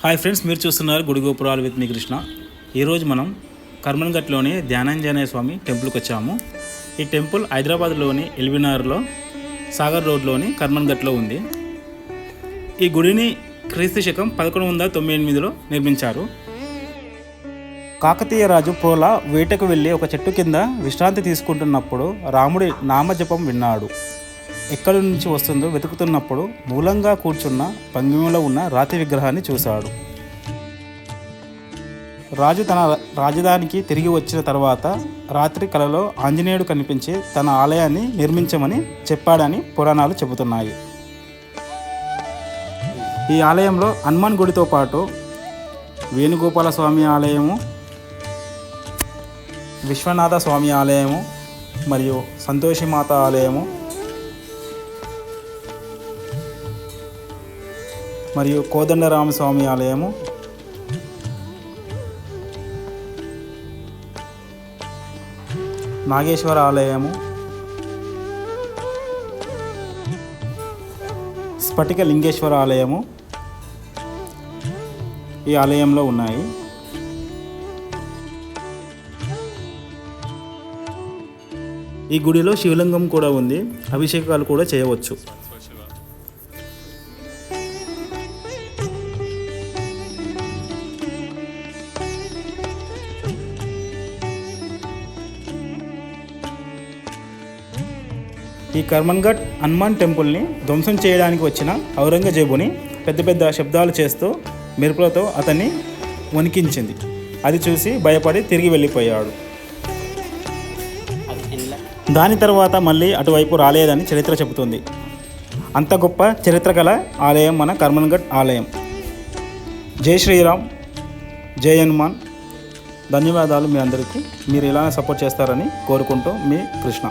Hi friends, మీరు చూస్తున్నారు గుడి గోపురాలు విత్ మీ కృష్ణ. ఈరోజు మనం కర్మన్ఘట్లోని ధ్యానాంజనేయ స్వామి టెంపుల్కి వచ్చాము. ఈ టెంపుల్ హైదరాబాద్లోని ఎల్బీనగర్లో సాగర్ రోడ్లోని కర్మన్ఘట్లో ఉంది. ఈ గుడిని క్రీస్తు శకం 1198లో నిర్మించారు. కాకతీయ రాజు ప్రోల వేటకు వెళ్ళి ఒక చెట్టు కింద విశ్రాంతి తీసుకుంటున్నప్పుడు రాముడి నామజపం విన్నాడు. ఎక్కడి నుంచి వస్తుందో వెతుకుతున్నప్పుడు మూలంగా కూర్చున్న భంగిమలో ఉన్న రాతి విగ్రహాన్ని చూశాడు. రాజు తన రాజధానికి తిరిగి వచ్చిన తర్వాత రాత్రి కలలో ఆంజనేయుడు కనిపించి తన ఆలయాన్ని నిర్మించమని చెప్పాడని పురాణాలు చెబుతున్నాయి. ఈ ఆలయంలో హనుమాన్ గుడితో పాటు వేణుగోపాల స్వామి ఆలయము, విశ్వనాథ స్వామి ఆలయము మరియు సంతోషిమాత ఆలయము మరియు కోదండరామస్వామి ఆలయము, నాగేశ్వర ఆలయము, స్ఫటిక లింగేశ్వర ఆలయము ఈ ఆలయంలో ఉన్నాయి. ఈ గుడిలో శివలింగం కూడా ఉంది. అభిషేకాలు కూడా చేయవచ్చు. ఈ కర్మన్ఘట్ హనుమాన్ టెంపుల్ని ధ్వంసం చేయడానికి వచ్చిన ఔరంగజేబుని పెద్ద పెద్ద శబ్దాలు చేస్తూ మెరుపులతో అతన్ని వణికించింది. అది చూసి భయపడి తిరిగి వెళ్ళిపోయాడు. దాని తర్వాత మళ్ళీ అటువైపు రాలేదని చరిత్ర చెబుతుంది. అంత గొప్ప చరిత్ర గల ఆలయం మన కర్మన్ఘట్ ఆలయం. జై శ్రీరామ్, జై హనుమాన్. ధన్యవాదాలు మీ అందరికీ. మీరు ఇలా సపోర్ట్ చేస్తారని కోరుకుంటూ మీ కృష్ణ.